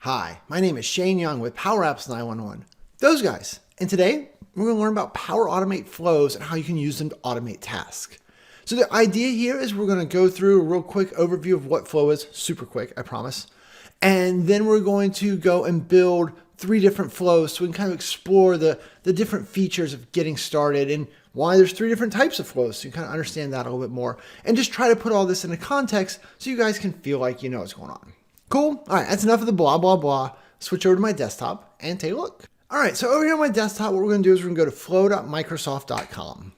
Hi, my name is Shane Young with Power Apps 911. Those guys. And today, we're going to learn about Power Automate flows and how you can use them to automate tasks. So the idea here is we're going to go through a real quick overview of what flow is, super quick, I promise. And then we're going to go and build 3 different flows so we can kind of explore the different features of getting started and why there's 3 different types of flows so you kind of understand that a little bit more. And just try to put all this into context so you guys can feel like you know what's going on. Cool? All right, that's enough of the blah, blah, blah. Switch over to my desktop and take a look. All right, so over here on my desktop, what we're going to do is we're going to go to flow.microsoft.com.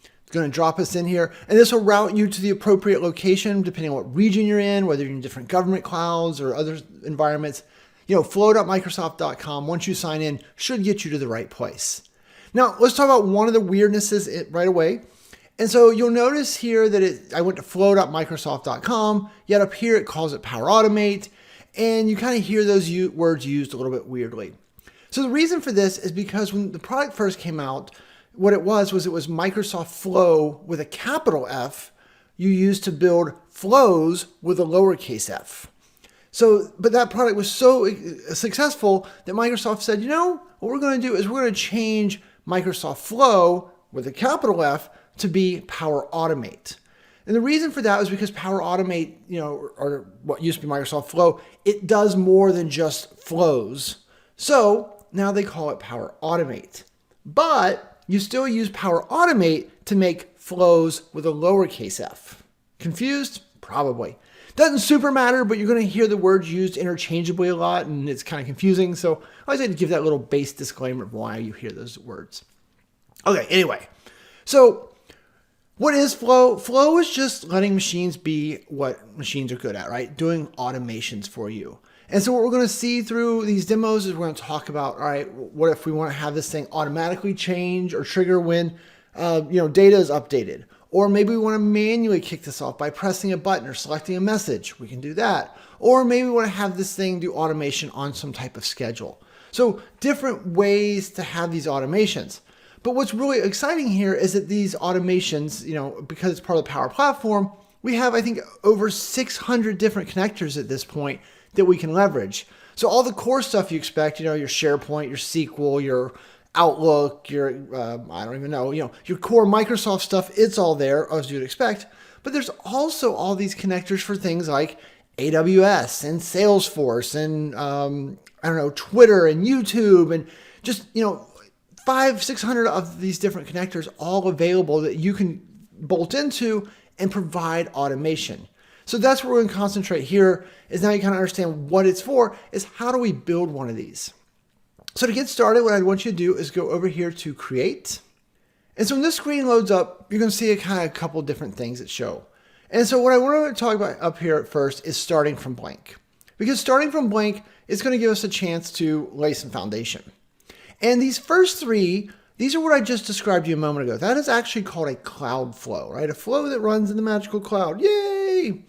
It's going to drop us in here, and this will route you to the appropriate location depending on what region you're in, whether you're in different government clouds or other environments. You know, flow.microsoft.com, once you sign in, should get you to the right place. Now, let's talk about one of the weirdnesses right away. And so you'll notice here that I went to flow.microsoft.com, yet up here it calls it Power Automate, and you kind of hear those words used a little bit weirdly. So the reason for this is because when the product first came out, what it was Microsoft Flow with a capital F you used to build flows with a lowercase f. So, but that product was so successful that Microsoft said, you know, what we're going to do is we're going to change Microsoft Flow with a capital F to be Power Automate. And the reason for that is because Power Automate, or what used to be Microsoft Flow, it does more than just flows. So now they call it Power Automate. But you still use Power Automate to make flows with a lowercase f. Confused? Probably. Doesn't super matter, but you're going to hear the words used interchangeably a lot, and it's kind of confusing. So I always like to give that little base disclaimer of why you hear those words. Okay, anyway. So what is flow? Flow is just letting machines be what machines are good at, right? Doing automations for you. And so what we're going to see through these demos is we're going to talk about, all right, what if we want to have this thing automatically change or trigger when, data is updated? Or maybe we want to manually kick this off by pressing a button or selecting a message. We can do that. Or maybe we want to have this thing do automation on some type of schedule. So different ways to have these automations. But what's really exciting here is that these automations, because it's part of the Power Platform, we have, I think, over 600 different connectors at this point that we can leverage. So all the core stuff you expect, your SharePoint, your SQL, your Outlook, your, I don't even know, your core Microsoft stuff, it's all there as you'd expect. But there's also all these connectors for things like AWS and Salesforce and, Twitter and YouTube and just, 500-600 of these different connectors all available that you can bolt into and provide automation. So that's where we're going to concentrate here is now you kind of understand what it's for is how do we build one of these. So to get started, what I want you to do is go over here to create. And so when this screen loads up, you're going to see a couple different things that show. And so what I want to talk about up here at first is starting from blank. Because starting from blank is going to give us a chance to lay some foundation. And these first 3, these are what I just described to you a moment ago. That is actually called a cloud flow, right? A flow that runs in the magical cloud. Yay!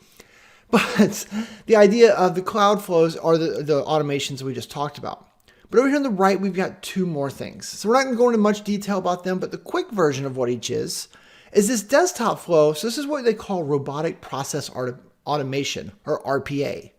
But the idea of the cloud flows are the automations that we just talked about. But over here on the right, we've got 2 more things. So we're not going to go into much detail about them, but the quick version of what each is this desktop flow. So this is what they call robotic process automation, or RPA.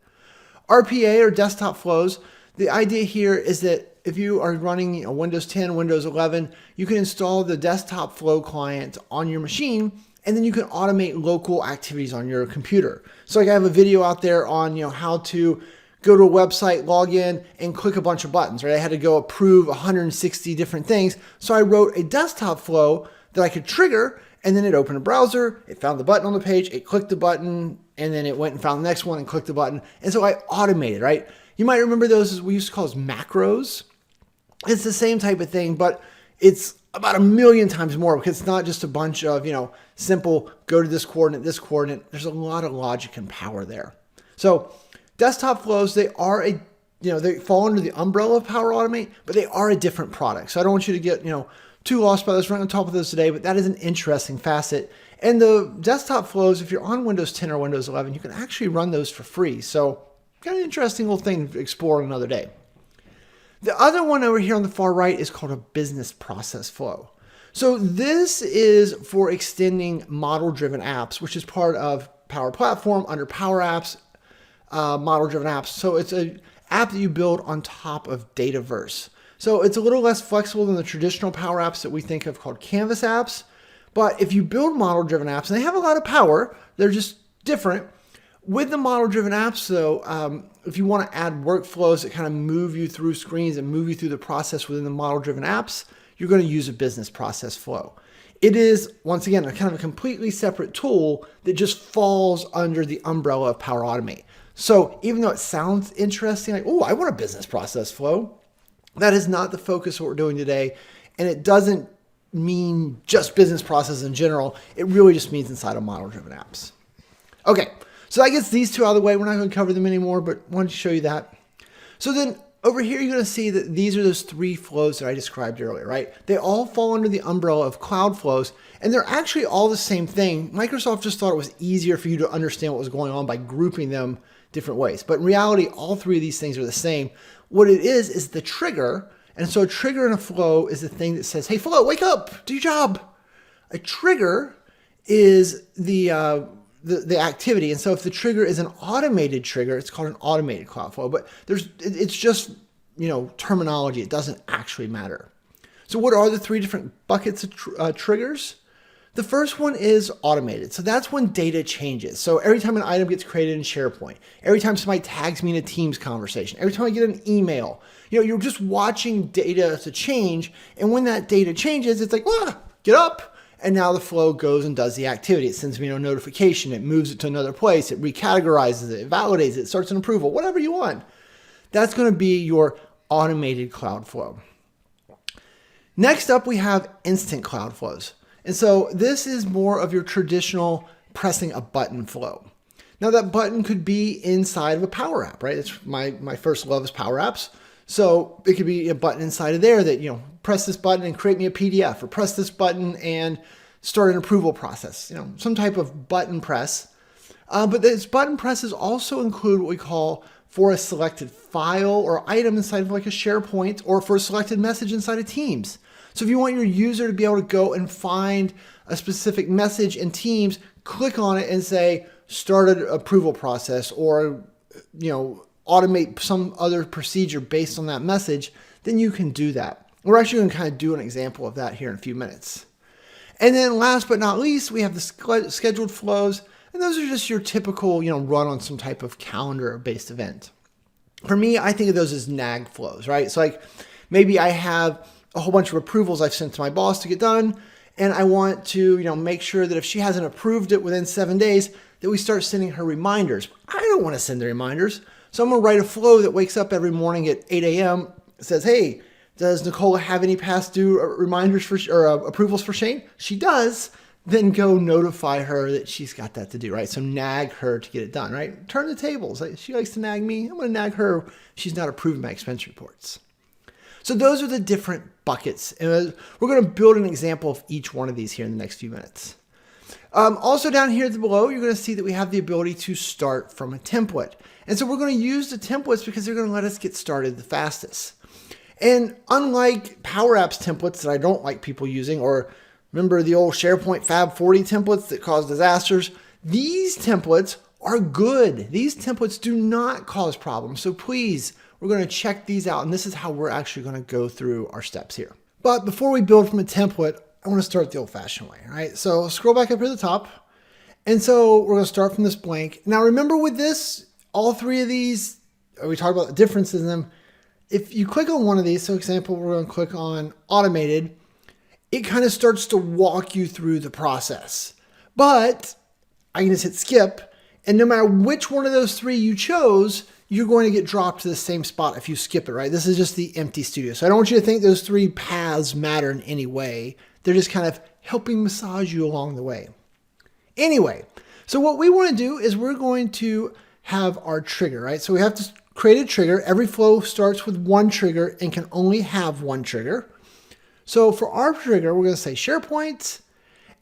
RPA, or desktop flows, the idea here is that if you are running Windows 10, Windows 11, you can install the desktop flow client on your machine, and then you can automate local activities on your computer. So like I have a video out there on how to go to a website, log in, and click a bunch of buttons, right? I had to go approve 160 different things. So I wrote a desktop flow that I could trigger, and then it opened a browser, it found the button on the page, it clicked the button, and then it went and found the next one and clicked the button. And so I automated, right? You might remember those as we used to call those macros. It's the same type of thing, but it's about 1,000,000 times more because it's not just a bunch of, simple go to this coordinate, this coordinate. There's a lot of logic and power there. So desktop flows, they are they fall under the umbrella of Power Automate, but they are a different product. So I don't want you to get, too lost by this. We're not going to talk about this today, but that is an interesting facet. And the desktop flows, if you're on Windows 10 or Windows 11, you can actually run those for free. So kind of interesting little thing to explore another day. The other one over here on the far right is called a business process flow. So this is for extending model-driven apps, which is part of Power Platform under Power Apps, model-driven apps. So it's an app that you build on top of Dataverse. So it's a little less flexible than the traditional Power Apps that we think of called Canvas apps. But if you build model-driven apps, and they have a lot of power, they're just different. With the model-driven apps, though, if you want to add workflows that kind of move you through screens and move you through the process within the model-driven apps, you're going to use a business process flow. It is, once again, a kind of a completely separate tool that just falls under the umbrella of Power Automate. So even though it sounds interesting, like, oh, I want a business process flow, that is not the focus of what we're doing today. And it doesn't mean just business process in general. It really just means inside of model-driven apps. Okay, so that gets these two out of the way. We're not going to cover them anymore, but I wanted to show you that. So then over here, you're going to see that these are those three flows that I described earlier, right? They all fall under the umbrella of cloud flows, and they're actually all the same thing. Microsoft just thought it was easier for you to understand what was going on by grouping them different ways. But in reality, all three of these things are the same. What it is the trigger. And so a trigger in a flow is the thing that says, hey, flow, wake up, do your job. A trigger is the activity. And so if the trigger is an automated trigger, it's called an automated cloud flow. But it's just, terminology. It doesn't actually matter. So what are the three different buckets of triggers? The first one is automated. So that's when data changes. So every time an item gets created in SharePoint, every time somebody tags me in a Teams conversation, every time I get an email, you're just watching data to change. And when that data changes, it's like, get up. And now the flow goes and does the activity. It sends me a notification. It moves it to another place. It recategorizes it. It validates it. Starts an approval, whatever you want. That's going to be your automated cloud flow. Next up, we have instant cloud flows. And so this is more of your traditional pressing a button flow. Now that button could be inside of a Power App, right? It's my first love is Power Apps. So it could be a button inside of there that, press this button and create me a PDF, or press this button and start an approval process, some type of button press. But this button presses also include what we call for a selected file or item inside of like a SharePoint, or for a selected message inside of Teams. So if you want your user to be able to go and find a specific message in Teams, click on it and say, start an approval process, or, automate some other procedure based on that message, then you can do that. We're actually going to kind of do an example of that here in a few minutes. And then last but not least, we have the scheduled flows. And those are just your typical, run on some type of calendar-based event. For me, I think of those as nag flows, right? So like maybe I have a whole bunch of approvals I've sent to my boss to get done, and I want to, make sure that if she hasn't approved it within 7 days, that we start sending her reminders. I don't want to send the reminders. So I'm going to write a flow that wakes up every morning at 8 a.m. says, hey, does Nicola have any past due reminders or approvals for Shane? She does. Then go notify her that she's got that to do, right? So nag her to get it done, right? Turn the tables. She likes to nag me. I'm going to nag her. She's not approving my expense reports. So those are the different buckets. And we're going to build an example of each one of these here in the next few minutes. Also down here below, you're going to see that we have the ability to start from a template. And so we're going to use the templates because they're going to let us get started the fastest. And unlike Power Apps templates that I don't like people using, or remember the old SharePoint Fab 40 templates that cause disasters, these templates are good. These templates do not cause problems. So please, we're going to check these out. And this is how we're actually going to go through our steps here. But before we build from a template, I want to start the old-fashioned way, right? So scroll back up here to the top. And so we're going to start from this blank. Now remember with this, all three of these, we talked about the differences in them. If you click on one of these, so example, we're going to click on automated, it kind of starts to walk you through the process. But I can just hit skip, and no matter which one of those three you chose, you're going to get dropped to the same spot if you skip it, right? This is just the empty studio. So I don't want you to think those three paths matter in any way. They're just kind of helping massage you along the way. Anyway, so what we want to do is we're going to have our trigger, right? So we have to create a trigger. Every flow starts with one trigger and can only have one trigger. So for our trigger, we're going to say SharePoint,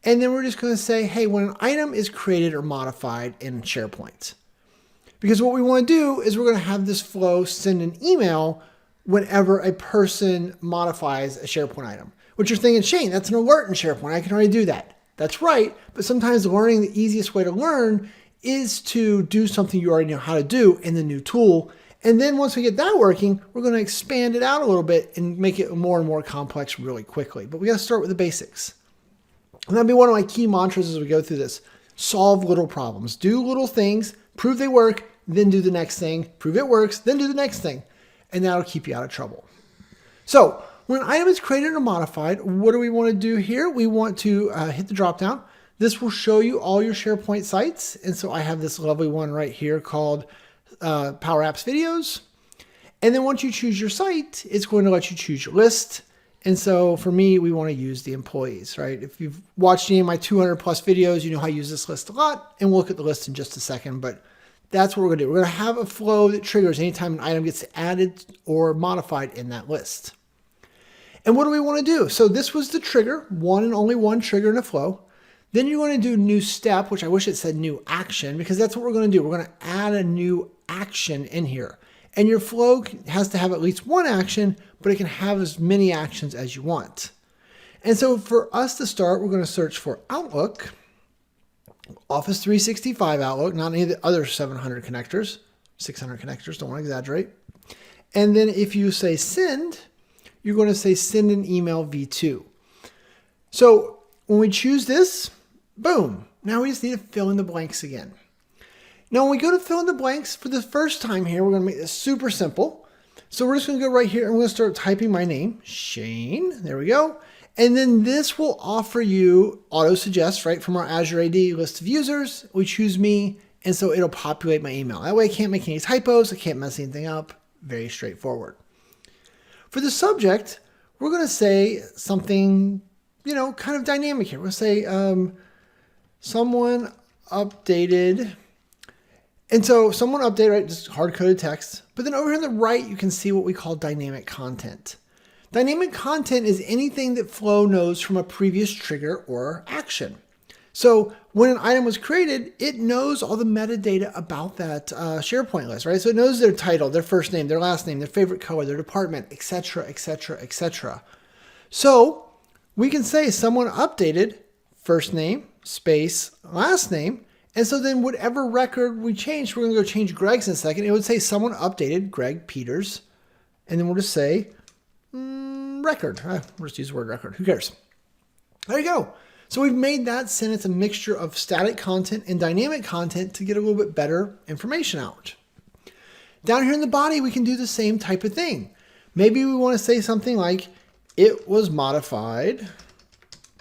and then we're just going to say, hey, when an item is created or modified in SharePoint. Because what we want to do is we're going to have this flow send an email whenever a person modifies a SharePoint item. What you're thinking, Shane, that's an alert in SharePoint. I can already do that. That's right. But sometimes the easiest way to learn is to do something you already know how to do in the new tool. And then once we get that working, we're going to expand it out a little bit and make it more and more complex really quickly. But we got to start with the basics. And that'll be one of my key mantras as we go through this. Solve little problems. Do little things, prove they work, then do the next thing. Prove it works, then do the next thing. And that'll keep you out of trouble. So when an item is created or modified, what do we want to do here? We want to hit the drop down. This will show you all your SharePoint sites. And so I have this lovely one right here called Power Apps Videos. And then once you choose your site, it's going to let you choose your list. And so for me, we want to use the employees, right? If you've watched any of my 200 plus videos, you know how I use this list a lot. And we'll look at the list in just a second, but that's what we're going to do. We're going to have a flow that triggers anytime an item gets added or modified in that list. And what do we want to do? So this was the trigger, one and only one trigger in a flow. Then you're going to do new step, which I wish it said new action, because that's what we're going to do. We're going to add a new action in here. And your flow has to have at least one action, but it can have as many actions as you want. And so for us to start, we're going to search for Outlook, Office 365 Outlook, not any of the other 700 connectors, 600 connectors, don't want to exaggerate. And then if you say send, you're going to say send an email V2. So when we choose this, boom, now we just need to fill in the blanks again. Now, when we go to fill in the blanks for the first time here, we're going to make this super simple. So we're just going to go right here and we're going to start typing my name, Shane. There we go. And then this will offer you auto suggest, right, from our Azure AD list of users. We choose me, and so it'll populate my email. That way I can't make any typos. I can't mess anything up. Very straightforward. For the subject, we're going to say something, kind of dynamic here. We're going to say someone updated. And so someone updated, right, just hard-coded text. But then over here on the right, you can see what we call dynamic content. Dynamic content is anything that Flow knows from a previous trigger or action. So when an item was created, it knows all the metadata about that SharePoint list, right? So it knows their title, their first name, their last name, their favorite color, their department, etc., etc., etc. So we can say someone updated first name, space, last name. And so then whatever record we change, we're going to go change Greg's in a second. It would say someone updated Greg Peters. And then we'll just say record. We'll just use the word record. Who cares? There you go. So we've made that sentence a mixture of static content and dynamic content to get a little bit better information out. Down here in the body, we can do the same type of thing. Maybe we want to say something like, it was modified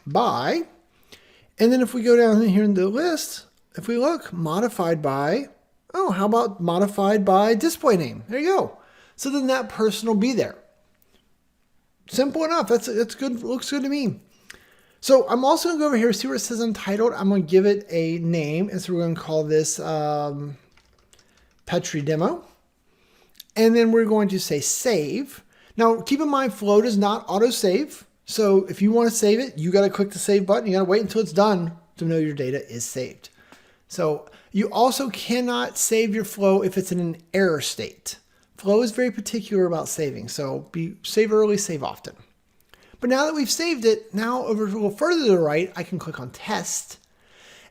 by, and then if we go down here in the list, if we look, modified by, how about modified by display name? There you go. So then that person will be there. Simple enough. That's good. Looks good to me. So I'm also going to go over here, see where it says untitled. I'm going to give it a name. And so we're going to call this Petri Demo. And then we're going to say save. Now, keep in mind, Flow does not auto-save. So if you want to save it, you got to click the save button. You got to wait until it's done to know your data is saved. So you also cannot save your Flow if it's in an error state. Flow is very particular about saving. So save early, save often. But now that we've saved it, now over a little further to the right, I can click on test.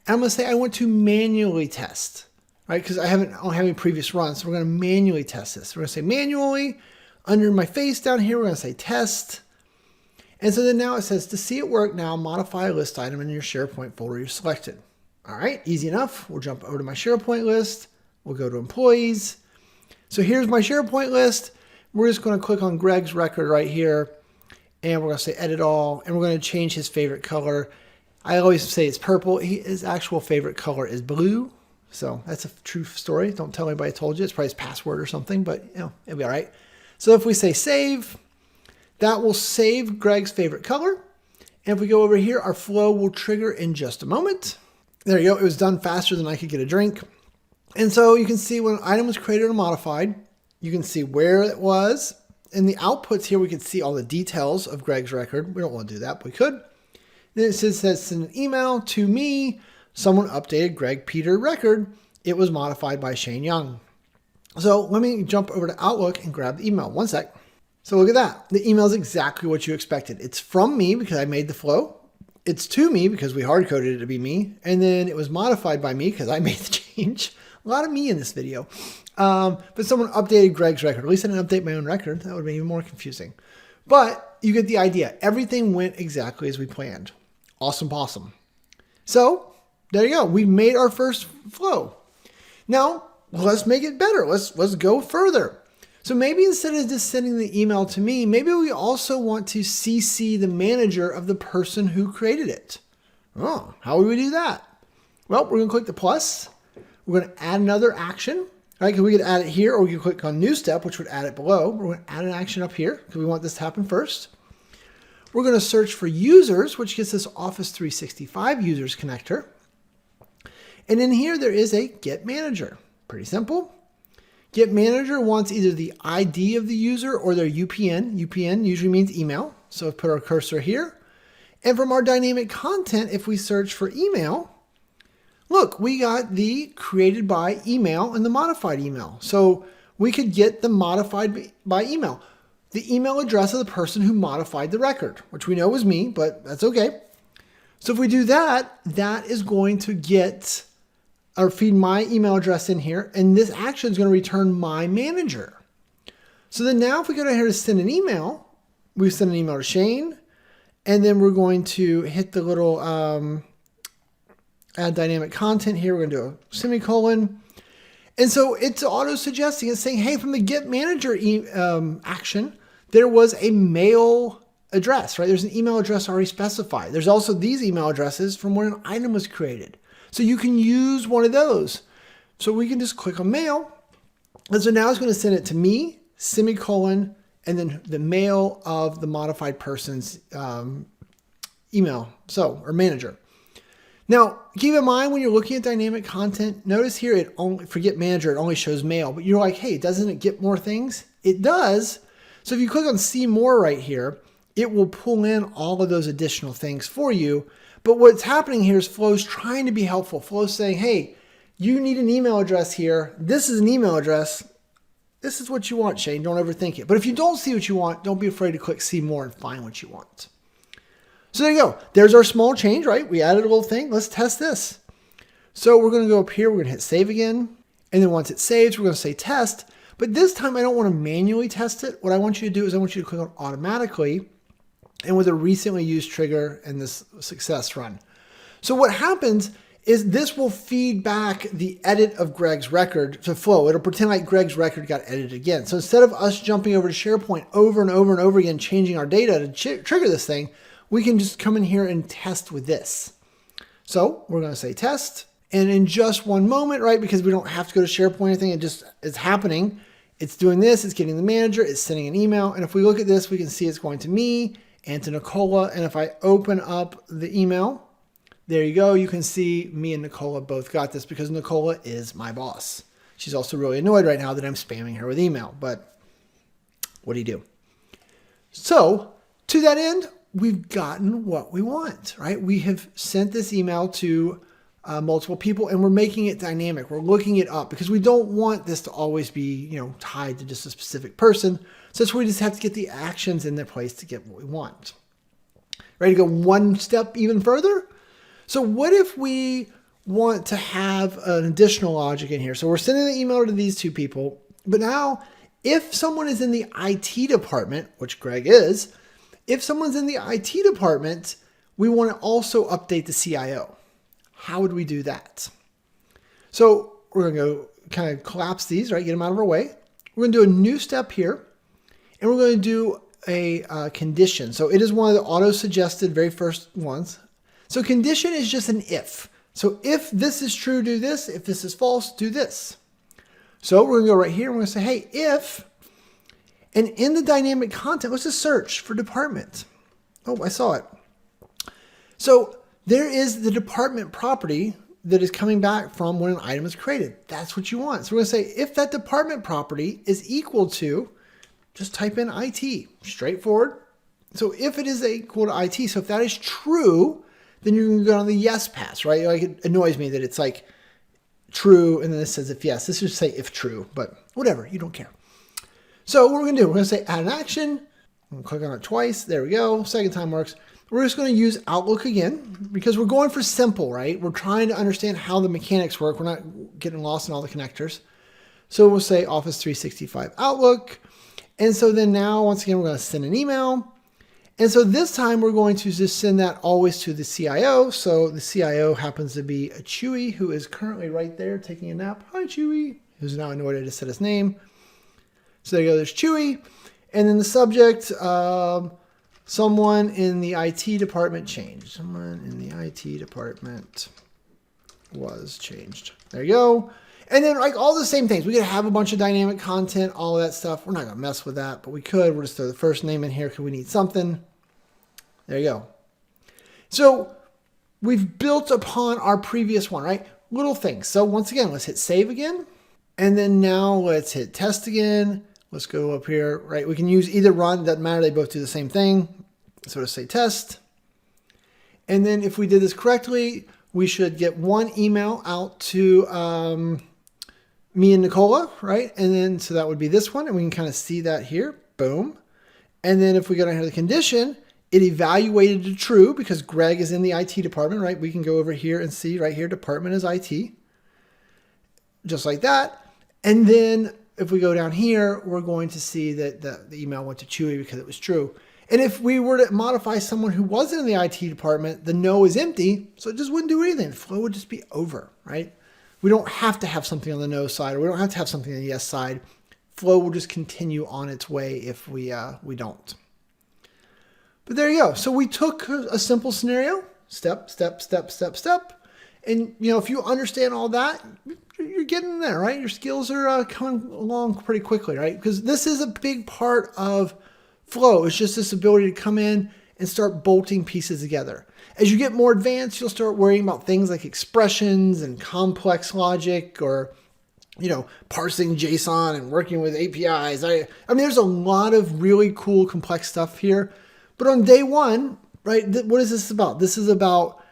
And I'm going to say I want to manually test, right? Because I don't have any previous runs. So we're going to manually test this. We're going to say manually. Under my face down here, we're going to say test. And so then now it says to see it work now, modify a list item in your SharePoint folder you selected. All right, easy enough. We'll jump over to my SharePoint list. We'll go to employees. So here's my SharePoint list. We're just going to click on Greg's record right here. And we're going to say edit all. And we're going to change his favorite color. I always say it's purple. His actual favorite color is blue. So that's a true story. Don't tell anybody I told you. It's probably his password or something, but it'll be all right. So if we say save, that will save Greg's favorite color. And if we go over here, our flow will trigger in just a moment. There you go. It was done faster than I could get a drink. And so you can see when an item was created or modified, you can see where it was. In the outputs here, we can see all the details of Greg's record. We don't want to do that, but we could. Then it says send an email to me. Someone updated Greg Peter record. It was modified by Shane Young. So let me jump over to Outlook and grab the email. One sec. So look at that. The email is exactly what you expected. It's from me because I made the flow. It's to me because we hard-coded it to be me. And then it was modified by me because I made the change. A lot of me in this video. But someone updated Greg's record. At least I didn't update my own record. That would be even more confusing. But you get the idea. Everything went exactly as we planned. Awesome possum. So there you go. We made our first flow. Now let's make it better. Let's go further. So maybe instead of just sending the email to me, maybe we also want to CC the manager of the person who created it. Oh, how would we do that? Well, we're going to click the plus. We're going to add another action. Right? Because we could add it here, or we could click on new step, which would add it below. We're going to add an action up here because we want this to happen first. We're going to search for users, which gets us Office 365 users connector. And in here, there is a get manager. Pretty simple. Get manager wants either the ID of the user or their UPN. UPN usually means email. So put our cursor here. And from our dynamic content, if we search for email, look, we got the created by email and the modified email. So we could get the modified by email. The email address of the person who modified the record, which we know was me, but that's okay. So if we do that, that is going to get or feed my email address in here, and this action is going to return my manager. So then now if we go down here to send an email, we send an email to Shane, and then we're going to hit the little add dynamic content here. We're going to do a semicolon. And so it's auto-suggesting. It's saying, hey, from the get manager action, there was a mail address, right? There's an email address already specified. There's also these email addresses from when an item was created. So you can use one of those. So we can just click on mail. And so now it's going to send it to me, semicolon, and then the mail of the modified person's email, or manager. Now, keep in mind when you're looking at dynamic content, notice here it only, for get manager, it only shows mail, but you're like, hey, doesn't it get more things? It does. So if you click on see more right here, it will pull in all of those additional things for you. But what's happening here is Flow's trying to be helpful. Flow's saying, hey, you need an email address here. This is an email address. This is what you want, Shane. Don't overthink it. But if you don't see what you want, don't be afraid to click see more and find what you want. So there you go. There's our small change, right? We added a little thing. Let's test this. So we're going to go up here. We're going to hit save again. And then once it saves, we're going to say test. But this time I don't want to manually test it. What I want you to do is I want you to click on automatically and with a recently used trigger and this success run. So what happens is this will feed back the edit of Greg's record to Flow. It'll pretend like Greg's record got edited again. So instead of us jumping over to SharePoint over and over and over again, changing our data to trigger this thing, we can just come in here and test with this. So we're going to say test. And in just one moment, right, because we don't have to go to SharePoint or anything, it just is happening. It's doing this, it's getting the manager, it's sending an email. And if we look at this, we can see it's going to me and to Nicola. And if I open up the email, there you go. You can see me and Nicola both got this because Nicola is my boss. She's also really annoyed right now that I'm spamming her with email, but what do you do? So to that end, we've gotten what we want, right? We have sent this email to multiple people and we're making it dynamic. We're looking it up because we don't want this to always be, tied to just a specific person. So that's where we just have to get the actions in their place to get what we want. Ready to go one step even further? So what if we want to have an additional logic in here? So we're sending the email to these two people, but now if someone is in the IT department, which Greg is, if someone's in the IT department, we want to also update the CIO. How would we do that? So we're going to go kind of collapse these, right? Get them out of our way. We're going to do a new step here, and we're going to do a condition. So it is one of the auto-suggested very first ones. So condition is just an if. So if this is true, do this. If this is false, do this. So we're going to go right here, and we're going to say, hey, if, and in the dynamic content, let's just search for department. Oh, I saw it. So there is the department property that is coming back from when an item is created. That's what you want. So we're going to say if that department property is equal to, just type in IT, straightforward. So if it is equal to IT, so if that is true, then you're going to go on the yes pass, right? Like it annoys me that it's like true and then it says if yes. This should say if true, but whatever, you don't care. So what we're going to do, we're going to say add an action. I'm going to click on it twice. There we go. Second time works. We're just going to use Outlook again because we're going for simple, right? We're trying to understand how the mechanics work. We're not getting lost in all the connectors. So we'll say Office 365 Outlook. And so then now, once again, we're going to send an email. And so this time we're going to just send that always to the CIO. So the CIO happens to be a Chewy, who is currently right there taking a nap. Hi, Chewy, who's now annoyed I just said his name. So there you go, there's Chewy. And then the subject, someone in the IT department changed. Someone in the IT department was changed. There you go. And then like all the same things. We could have a bunch of dynamic content, all of that stuff. We're not going to mess with that, but we could. We'll just throw the first name in here because we need something. There you go. So we've built upon our previous one, right? Little things. So once again, let's hit save again. And then now let's hit test again. Let's go up here, right? We can use either run. Doesn't matter. They both do the same thing. So let's say test. And then if we did this correctly, we should get one email out to me and Nicola, right? And then, so that would be this one. And we can kind of see that here. Boom. And then if we go down here to the condition, it evaluated to true because Greg is in the IT department, right? We can go over here and see right here, department is IT. Just like that. And then if we go down here, we're going to see that the email went to Chewy because it was true. And if we were to modify someone who wasn't in the IT department, the no is empty, so it just wouldn't do anything. The flow would just be over, right? We don't have to have something on the no side, or we don't have to have something on the yes side. Flow will just continue on its way if we don't. But there you go. So we took a simple scenario, step, step, step, step, step. And if you understand all that, you're getting there, right? Your skills are coming along pretty quickly, right? Because this is a big part of flow. It's just this ability to come in and start bolting pieces together. As you get more advanced, you'll start worrying about things like expressions and complex logic, or parsing JSON and working with APIs. I mean, there's a lot of really cool, complex stuff here. But on day one, right, what is this about? This is about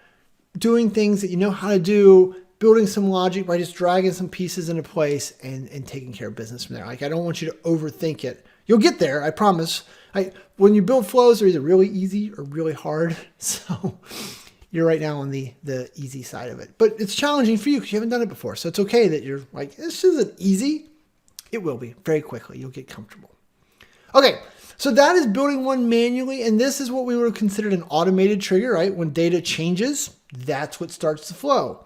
doing things that you know how to do, building some logic by just dragging some pieces into place and taking care of business from there. Like, I don't want you to overthink it. You'll get there, I promise. When you build flows, they're either really easy or really hard. So you're right now on the easy side of it. But it's challenging for you because you haven't done it before. So it's okay that you're like, this isn't easy. It will be very quickly. You'll get comfortable. Okay, so that is building one manually. And this is what we would have considered an automated trigger, right? When data changes, that's what starts the flow.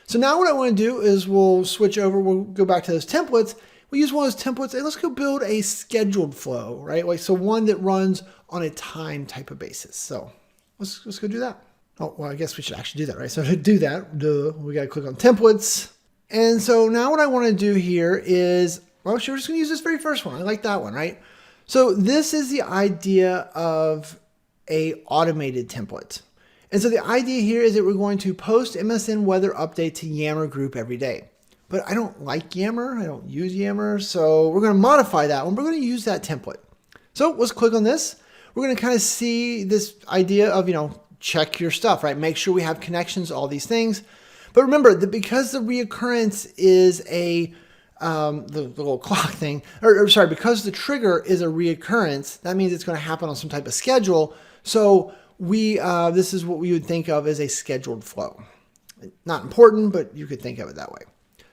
So now what I want to do is we'll switch over. We'll go back to those templates. We'll use one of those templates and let's go build a scheduled flow, right? Like, so one that runs on a time type of basis. So let's go do that. Oh, well, I guess we should actually do that, right? So to do that, we got to click on templates. And so now what I want to do here is, well, we're just going to use this very first one. I like that one, right? So this is the idea of a automated template. And so the idea here is that we're going to post MSN weather update to Yammer group every day. But I don't like Yammer. I don't use Yammer. So we're going to modify that one. We're going to use that template. So let's click on this. We're going to kind of see this idea of, check your stuff, right? Make sure we have connections, all these things. But remember that because the reoccurrence is the little clock thing, because the trigger is a reoccurrence, that means it's going to happen on some type of schedule. So this is what we would think of as a scheduled flow. Not important, but you could think of it that way.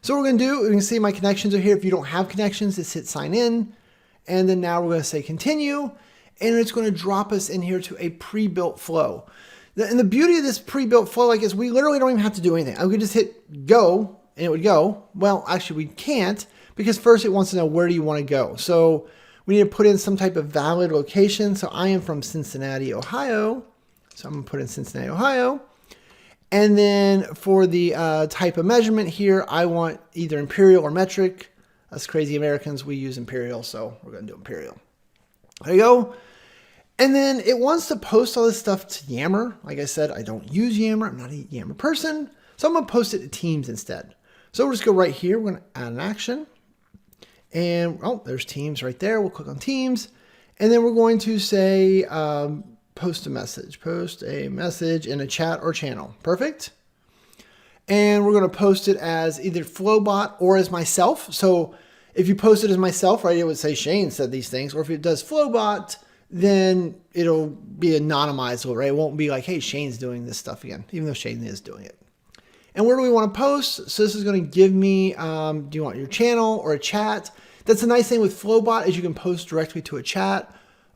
So what we're going to do, we can see my connections are here. If you don't have connections, just hit sign in. And then now we're going to say continue. And it's going to drop us in here to a pre-built flow. And the beauty of this pre-built flow is we literally don't even have to do anything. I could just hit go and it would go. Well, actually we can't, because first it wants to know where do you want to go. So we need to put in some type of valid location. So I am from Cincinnati, Ohio. So I'm going to put in Cincinnati, Ohio. And then for the type of measurement here, I want either imperial or metric. Us crazy Americans, we use imperial, so we're going to do imperial. There you go. And then it wants to post all this stuff to Yammer. Like I said, I don't use Yammer. I'm not a Yammer person. So I'm going to post it to Teams instead. So we'll just go right here. We're going to add an action. And, there's Teams right there. We'll click on Teams. And then we're going to say... post a message in a chat or channel. Perfect. And we're going to post it as either Flowbot or as myself. So if you post it as myself, right, it would say Shane said these things. Or if it does Flowbot, then it'll be anonymizable, right? It won't be like, hey, Shane's doing this stuff again, even though Shane is doing it. And where do we want to post? So this is going to give me, do you want your channel or a chat? That's the nice thing with Flowbot is you can post directly to a chat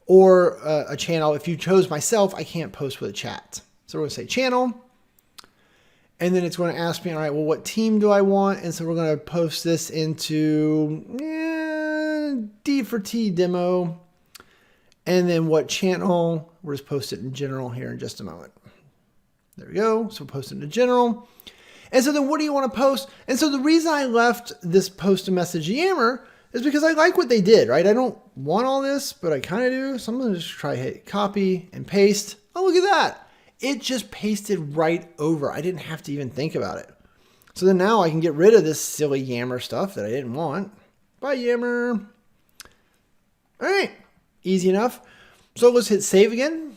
or a channel. If you chose myself, I can't post with a chat. So we're going to say channel. And then it's going to ask me, all right, well, what team do I want? And so we're going to post this into D for T demo. And then what channel? We'll just post it in general here in just a moment. There we go. So we'll post it in general. And so then what do you want to post? And so the reason I left this post a message Yammer is because I like what they did, right? I don't want all this, but I kind of do. So I'm going to just try hit copy and paste. Oh, look at that. It just pasted right over. I didn't have to even think about it. So then now I can get rid of this silly Yammer stuff that I didn't want. Bye, Yammer. All right. Easy enough. So let's hit save again.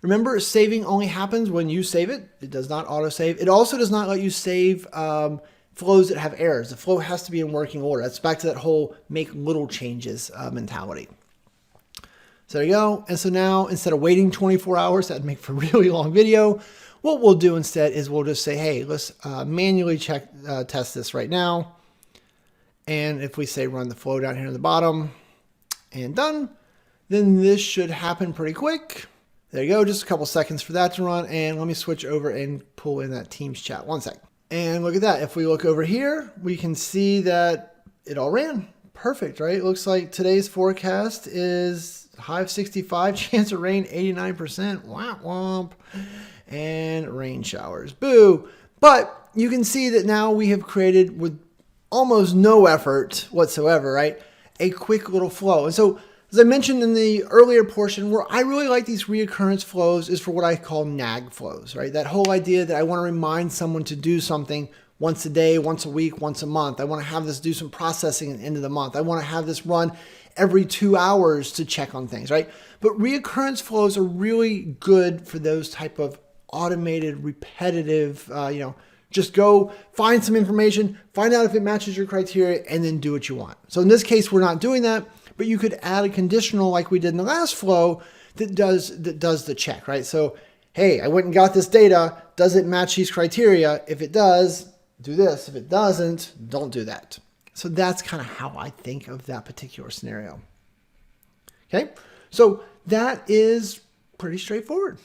Remember, saving only happens when you save it. It does not auto-save. It also does not let you save flows that have errors. The flow has to be in working order. That's back to that whole make little changes mentality. So there you go. And so now, instead of waiting 24 hours, that'd make for a really long video. What we'll do instead is we'll just say, hey, let's manually test this right now. And if we say run the flow down here in the bottom and done, then this should happen pretty quick. There you go, just a couple seconds for that to run. And let me switch over and pull in that Teams chat. 1 sec. And look at that. If we look over here, we can see that it all ran. Perfect, right? It looks like today's forecast is high of 65, chance of rain 89%, womp womp, and rain showers, boo. But you can see that now we have created, with almost no effort whatsoever, right, a quick little flow. And so, as I mentioned in the earlier portion, where I really like these reoccurrence flows is for what I call nag flows, right? That whole idea that I want to remind someone to do something once a day, once a week, once a month. I want to have this do some processing at the end of the month. I want to have this run every 2 hours to check on things, right? But reoccurrence flows are really good for those type of automated, repetitive, just go find some information, find out if it matches your criteria, and then do what you want. So in this case, we're not doing that. But you could add a conditional like we did in the last flow that does the check, right? So, hey, I went and got this data. Does it match these criteria? If it does, do this. If it doesn't, don't do that. So that's kind of how I think of that particular scenario. Okay, so that is pretty straightforward.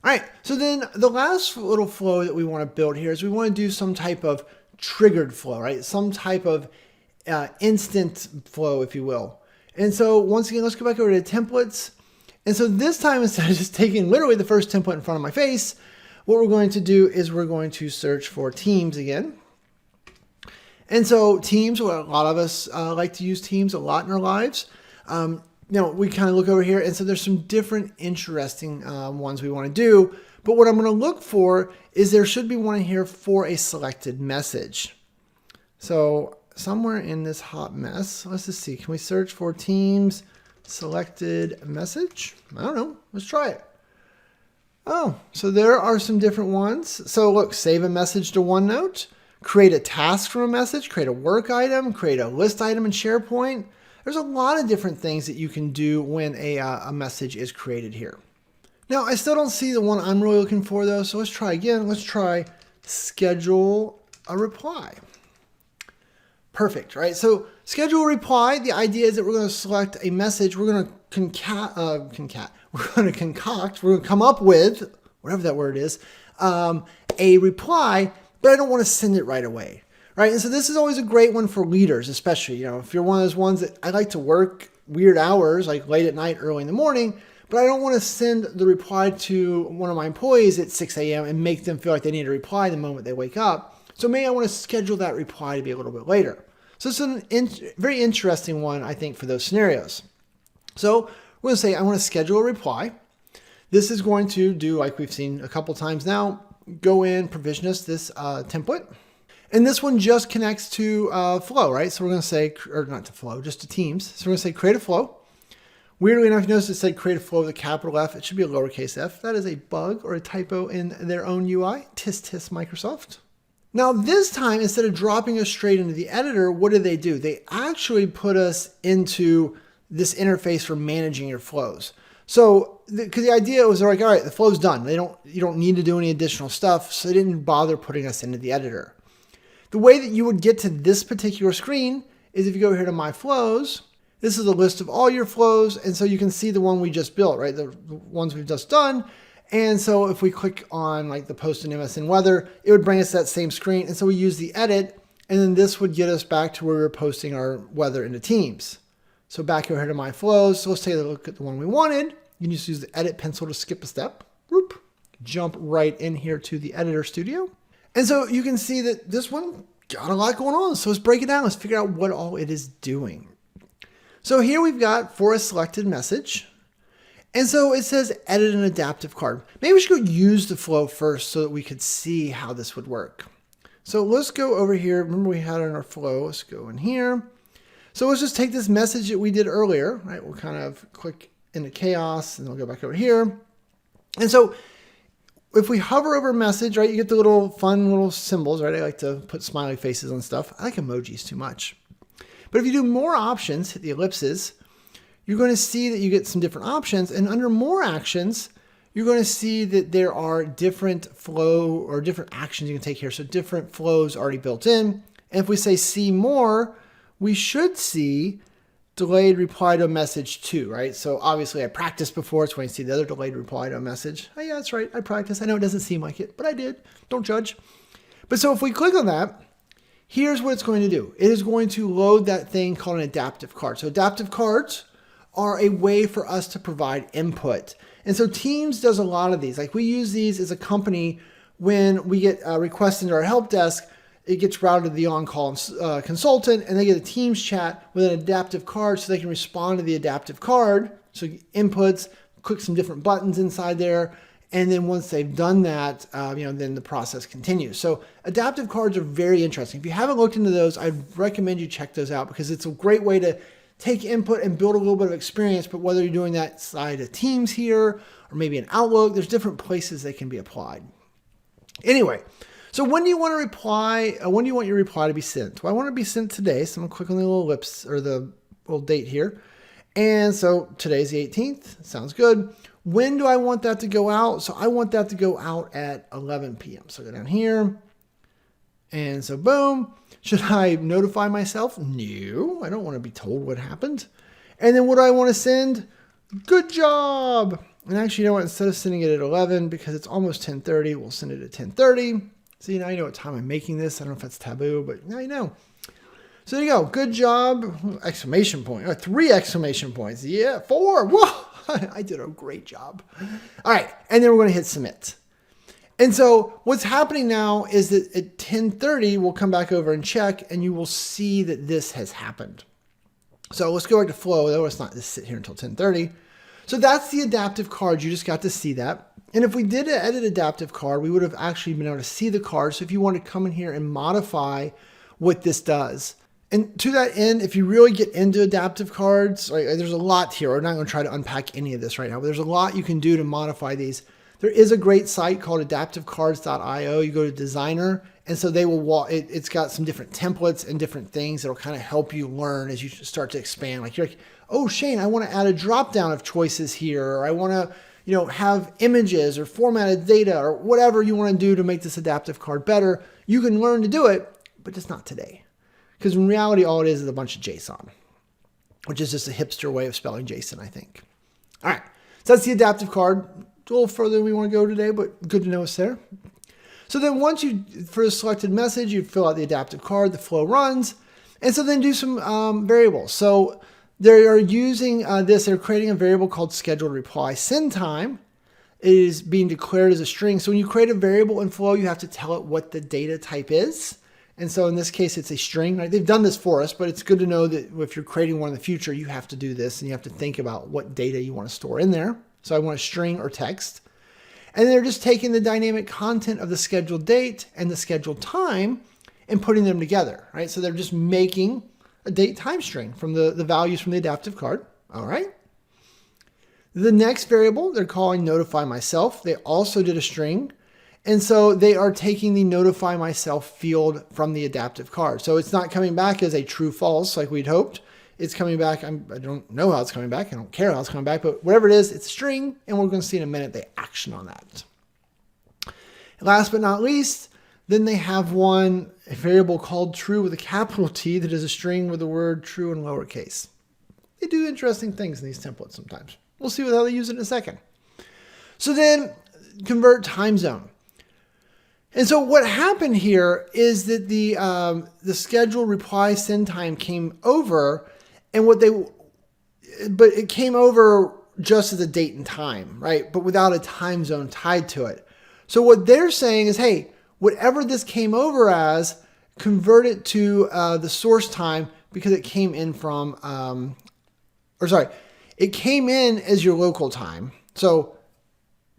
All right, so then the last little flow that we want to build here is we want to do some type of triggered flow, right? Some type of instant flow, if you will. And so once again, let's go back over to templates. And so this time, instead of just taking literally the first template in front of my face, what we're going to do is we're going to search for Teams again. And so Teams, well, a lot of us like to use Teams a lot in our lives. We kind of look over here, and so there's some different interesting ones we want to do. But what I'm going to look for is there should be one here for a selected message. So somewhere in this hot mess, let's just see. Can we search for Teams selected message? I don't know. Let's try it. Oh, so there are some different ones. So look, save a message to OneNote, create a task from a message, create a work item, create a list item in SharePoint. There's a lot of different things that you can do when a message is created here. Now, I still don't see the one I'm really looking for though. So let's try again. Let's try schedule a reply. Perfect, right? So schedule a reply. The idea is that we're going to select a message. We're going to we're going to come up with, whatever that word is, a reply, but I don't want to send it right away, right? And so this is always a great one for leaders, especially, if you're one of those ones that I like to work weird hours, like late at night, early in the morning, but I don't want to send the reply to one of my employees at 6 a.m. and make them feel like they need a reply the moment they wake up. So maybe I want to schedule that reply to be a little bit later. So it's a very interesting one, I think, for those scenarios. So we're going to say I want to schedule a reply. This is going to do, like we've seen a couple times now, go in, provision us this template. And this one just connects to Flow, right? So we're going to say, or not to Flow, just to Teams. So we're going to say create a flow. Weirdly enough, you notice it said create a flow with a capital F. It should be a lowercase f. That is a bug or a typo in their own UI. Tis tis Microsoft. Now this time, instead of dropping us straight into the editor, what did they do? They actually put us into this interface for managing your flows. So, because the idea was, they're like, all right, the flow's done. You don't need to do any additional stuff. So they didn't bother putting us into the editor. The way that you would get to this particular screen is if you go here to My Flows. This is a list of all your flows. And so you can see the one we just built, right? The ones we've just done. And so if we click on like the post in MSN weather, it would bring us that same screen. And so we use the edit, and then this would get us back to where we were posting our weather into Teams. So back over here to My Flows. So let's take a look at the one we wanted. You can just use the edit pencil to skip a step. Whoop, jump right in here to the editor studio. And so you can see that this one got a lot going on. So let's break it down. Let's figure out what all it is doing. So here we've got for a selected message. And so it says edit an adaptive card. Maybe we should go use the flow first so that we could see how this would work. So let's go over here. Remember we had in our flow. Let's go in here. So let's just take this message that we did earlier, right? We'll kind of click into chaos and we'll go back over here. And so if we hover over a message, right, you get the little fun little symbols, right? I like to put smiley faces on stuff. I like emojis too much. But if you do more options, hit the ellipses, you're going to see that you get some different options. And under more actions, you're going to see that there are different flow or different actions you can take here. So different flows already built in. And if we say see more, we should see delayed reply to a message too, right? So obviously I practiced before. It's when you see the other delayed reply to a message. Oh yeah, that's right. I practiced. I know it doesn't seem like it, but I did. Don't judge. But so if we click on that, here's what it's going to do. It is going to load that thing called an adaptive card. So adaptive cards are a way for us to provide input. And so Teams does a lot of these. Like we use these as a company when we get requests into our help desk. It gets routed to the on-call consultant, and they get a Teams chat with an adaptive card so they can respond to the adaptive card. So inputs, click some different buttons inside there, and then once they've done that, then the process continues. So adaptive cards are very interesting. If you haven't looked into those, I'd recommend you check those out because it's a great way to take input and build a little bit of experience. But whether you're doing that side of Teams here or maybe an Outlook, there's different places they can be applied. Anyway. So when do you want to reply? When do you want your reply to be sent? Well, I want it to be sent today. So I'm gonna click on the little ellipse or the little date here. And so today's the 18th. Sounds good. When do I want that to go out? So I want that to go out at 11 p.m. So go down here. And so boom. Should I notify myself? No, I don't want to be told what happened. And then what do I want to send? Good job. And actually, you know what? Instead of sending it at 11, because it's almost 10:30, we'll send it at 10:30. See, now you know what time I'm making this. I don't know if that's taboo, but now you know. So there you go. Good job. Exclamation point. 3 exclamation points. Yeah, 4. Whoa. I did a great job. All right. And then we're going to hit submit. And so what's happening now is that at 10:30, we'll come back over and check, and you will see that this has happened. So let's go back to flow, though. Let's not just sit here until 10:30. So that's the adaptive card. You just got to see that. And if we did an edit adaptive card, we would have actually been able to see the card. So if you want to come in here and modify what this does. And to that end, if you really get into adaptive cards, right, there's a lot here. We're not going to try to unpack any of this right now, but there's a lot you can do to modify these. There is a great site called adaptivecards.io. You go to designer, and so they will it's got some different templates and different things that will kind of help you learn as you start to expand. Like you're like, oh, Shane, I want to add a drop down of choices here, or I want to have images or formatted data or whatever you want to do to make this adaptive card better. You can learn to do it, but just not today. Because in reality, all it is a bunch of JSON, which is just a hipster way of spelling JSON, I think. All right, so that's the adaptive card. A little further than we want to go today, but good to know it's there. So then once for a selected message, you fill out the adaptive card, the flow runs, and so then do some variables. So they are using they're creating a variable called scheduled reply. Send time is being declared as a string. So when you create a variable in Flow, you have to tell it what the data type is. And so in this case, it's a string, right? They've done this for us, but it's good to know that if you're creating one in the future, you have to do this and you have to think about what data you want to store in there. So I want a string or text. And they're just taking the dynamic content of the scheduled date and the scheduled time and putting them together, right? So they're just making a date time string from the values from the adaptive card. All right. The next variable they're calling notify myself. They also did a string. And so they are taking the notify myself field from the adaptive card. So it's not coming back as a true false like we'd hoped. it's coming back. I don't know how it's coming back. I don't care how it's coming back, but whatever it is, it's a string, and we're going to see in a minute the action on that. And last but not least, then they have a variable called true with a capital T that is a string with the word true in lowercase. They do interesting things in these templates sometimes. We'll see how they use it in a second. So then convert time zone. And so what happened here is that the scheduled reply send time came over, and but it came over just as a date and time, right? But without a time zone tied to it. So what they're saying is, hey, whatever this came over as, convert it to the source time because it came in from, it came in as your local time. So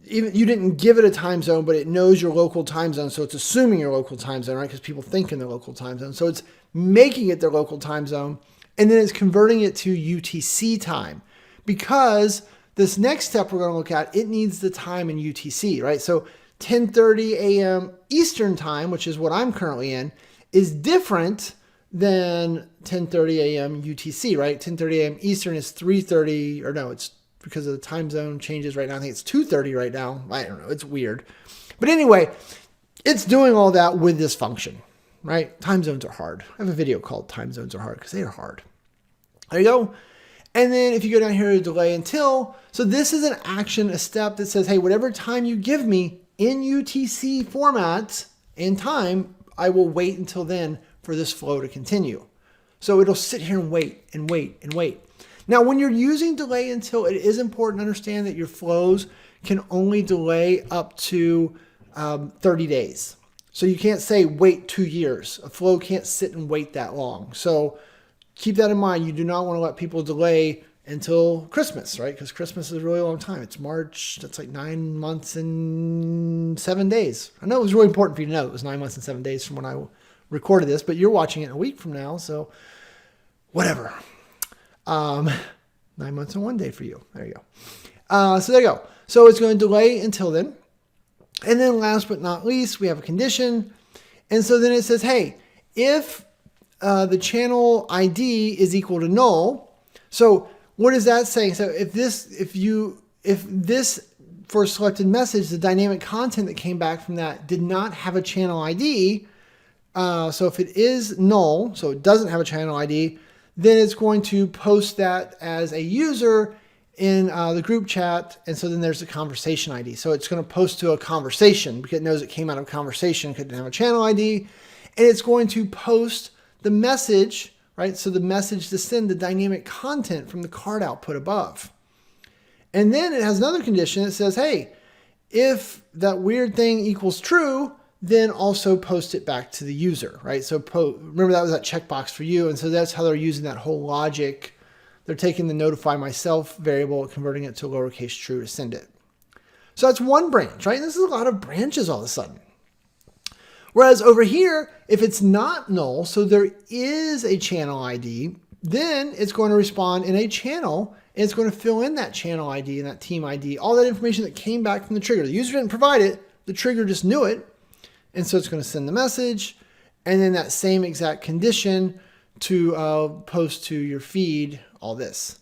even you didn't give it a time zone, but it knows your local time zone. So it's assuming your local time zone, right? Because people think in their local time zone. So it's making it their local time zone. And then it's converting it to UTC time, because this next step we're going to look at, it needs the time in UTC, right? So 10:30 a.m. Eastern time, which is what I'm currently in, is different than 10:30 a.m. UTC, right? 10:30 a.m. Eastern is 3:30, or no, it's because of the time zone changes right now. I think it's 2:30 right now. I don't know. It's weird. But anyway, it's doing all that with this function, right? Time zones are hard. I have a video called Time Zones Are Hard because they are hard. There you go. And then if you go down here to delay until, so this is an action, a step that says, hey, whatever time you give me in UTC format and time, I will wait until then for this flow to continue. So it'll sit here and wait and wait and wait. Now, when you're using delay until, it is important to understand that your flows can only delay up to 30 days. So you can't say wait 2 years. A flow can't sit and wait that long. So keep that in mind. You do not want to let people delay until Christmas, right? Because Christmas is a really long time. It's March. That's like 9 months and 7 days. I know it was really important for you to know it was 9 months and 7 days from when I recorded this, but you're watching it a week from now. So whatever. 9 months and 1 day for you. There you go. So there you go. So it's going to delay until then. And then last but not least, we have a condition. And so then it says, hey, if the channel ID is equal to null. So what is that saying? So if this for a selected message, the dynamic content that came back from that did not have a channel ID. So if it is null, so it doesn't have a channel ID, then it's going to post that as a user in the group chat. And so then there's the conversation ID. So it's going to post to a conversation because it knows it came out of conversation, because it didn't have a channel ID. And it's going to post the message, right? So the message to send the dynamic content from the card output above. And then it has another condition that says, hey, if that weird thing equals true, then also post it back to the user, right? So remember that was that checkbox for you. And so that's how they're using that whole logic. They're taking the notify myself variable, converting it to lowercase true to send it. So that's one branch, right? This is a lot of branches all of a sudden. Whereas over here, if it's not null, so there is a channel ID, then it's going to respond in a channel, and it's going to fill in that channel ID and that team ID, all that information that came back from the trigger. The user didn't provide it, the trigger just knew it, and so it's going to send the message, and then that same exact condition to post to your feed, all this.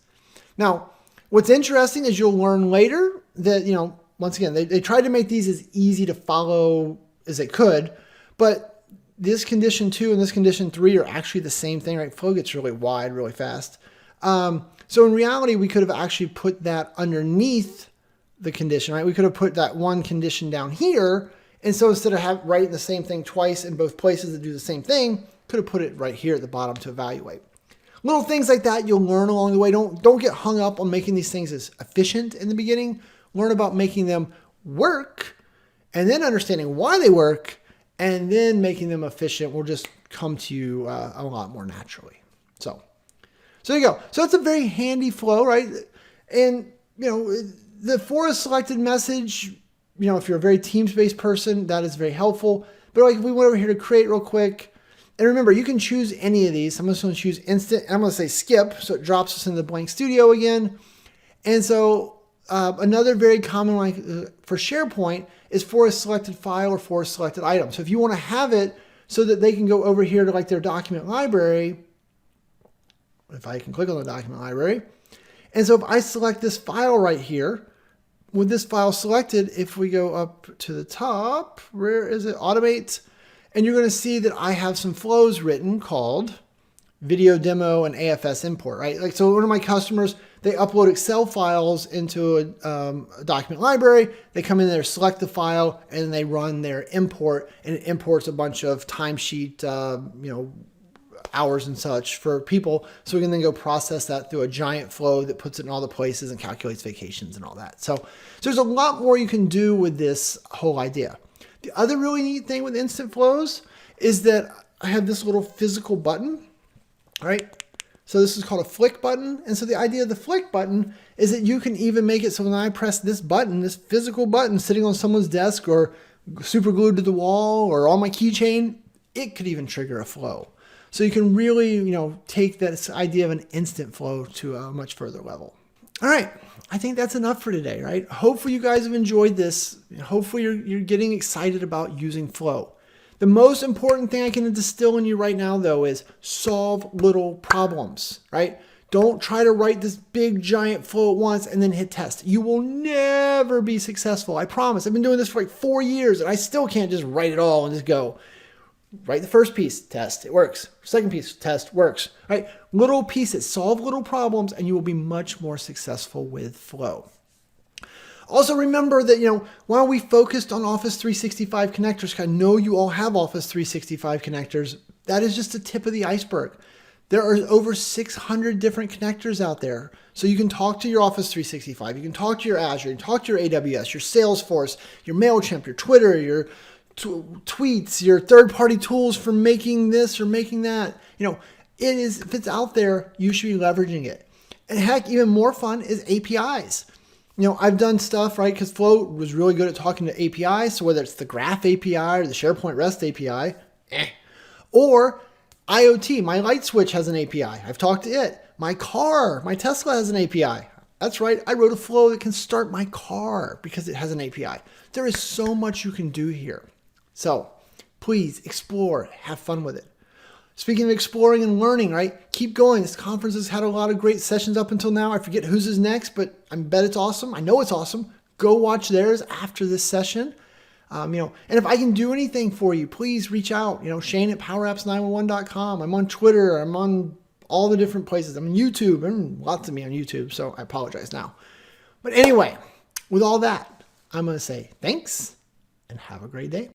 Now, what's interesting is you'll learn later that, once again, they tried to make these as easy to follow as they could, but this condition 2 and this condition 3 are actually the same thing, right? Flow gets really wide really fast. So in reality, we could have actually put that underneath the condition, right? We could have put that one condition down here. And so instead of writing the same thing twice in both places that do the same thing, could have put it right here at the bottom to evaluate. Little things like that you'll learn along the way. Don't get hung up on making these things as efficient in the beginning. Learn about making them work and then understanding why they work, and then making them efficient will just come to you a lot more naturally. So there you go. So that's a very handy flow, right? And, the for a selected message, if you're a very Teams-based person, that is very helpful. But like if we went over here to create real quick, and remember, you can choose any of these. I'm just going to choose instant, and I'm going to say skip, so it drops us into the blank studio again. And so another very common one for SharePoint is for a selected file or for a selected item. So if you want to have it so that they can go over here to like their document library, if I can click on the document library. And so if I select this file right here, with this file selected, if we go up to the top, where is it? Automate. And you're going to see that I have some flows written called video demo and AFS import, right? Like, so one of my customers, they upload Excel files into a document library. They come in there, select the file, and they run their import, and it imports a bunch of timesheet, hours and such for people. So we can then go process that through a giant flow that puts it in all the places and calculates vacations and all that. So there's a lot more you can do with this whole idea. The other really neat thing with instant flows is that I have this little physical button, right? So this is called a flick button. And so the idea of the flick button is that you can even make it so when I press this button, this physical button sitting on someone's desk or super glued to the wall or on my keychain, it could even trigger a flow. So you can really, take this idea of an instant flow to a much further level. All right, I think that's enough for today, right? Hopefully you guys have enjoyed this. Hopefully you're getting excited about using flow. The most important thing I can distill in you right now, though, is solve little problems, right? Don't try to write this big giant flow at once and then hit test. You will never be successful, I promise. I've been doing this for like 4 years and I still can't just write it all and just go. Write the first piece, test, it works. Second piece, test, works, right? Little pieces, solve little problems, and you will be much more successful with flow. Also remember that, while we focused on Office 365 connectors, 'cause I know you all have Office 365 connectors, that is just the tip of the iceberg. There are over 600 different connectors out there. So you can talk to your Office 365, you can talk to your Azure, you can talk to your AWS, your Salesforce, your MailChimp, your Twitter, your tweets, your third-party tools for making this or making that. If it's out there, you should be leveraging it. And heck, even more fun is APIs. I've done stuff, right? Because Flow was really good at talking to APIs. So whether it's the Graph API or the SharePoint REST API, or IoT, my light switch has an API. I've talked to it. My Tesla has an API. That's right. I wrote a flow that can start my car because it has an API. There is so much you can do here. So please explore, have fun with it. Speaking of exploring and learning, right? Keep going. This conference has had a lot of great sessions up until now. I forget whose is next, but I bet it's awesome. I know it's awesome. Go watch theirs after this session. And if I can do anything for you, please reach out. Shane at powerapps911.com. I'm on Twitter. I'm on all the different places. I'm on YouTube. And lots of me on YouTube, so I apologize now. But anyway, with all that, I'm going to say thanks and have a great day.